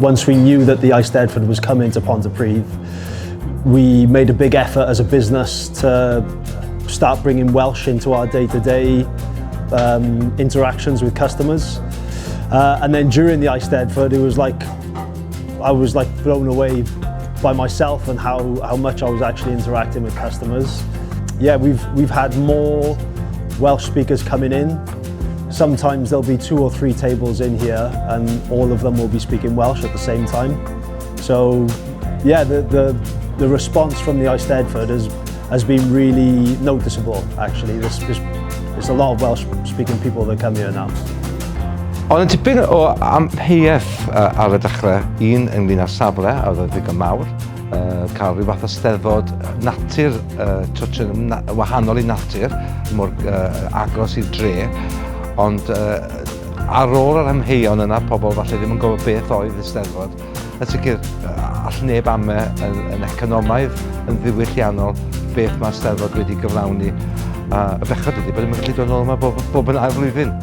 once we knew that the Eisteddfod was coming to Pontypridd, we made a big effort as a business to start bringing Welsh into our day-to-day interactions with customers. And then during the Eisteddfod, it was like, I was like blown away by myself and how much I was actually interacting with customers. Yeah, we've had more Welsh speakers coming in. Sometimes there'll be 2 or 3 tables in here and all of them will be speaking Welsh at the same time. So yeah, the response from the Eisteddfod has been really noticeable actually. There's a lot of Welsh speaking people that come here now. Ond yn tipyn o amheuaeth ar y dechrau, un ynglyn â'r safle, a oedd yn ddigon mawr, cael rhyw fath o steddfod natur, wahanol i natur, mor agos i'r dre, ond ar ôl yr amheuon yna, pobl falle ddim yn gwybod beth oedd y steddfod, yn sicr all neb ame yn economaidd, yn ddiwylliannol, beth mae'r steddfod wedi gyflawni. Y bechod ydy bod yn gallu dod nôl yma bob yn ail flwyddyn.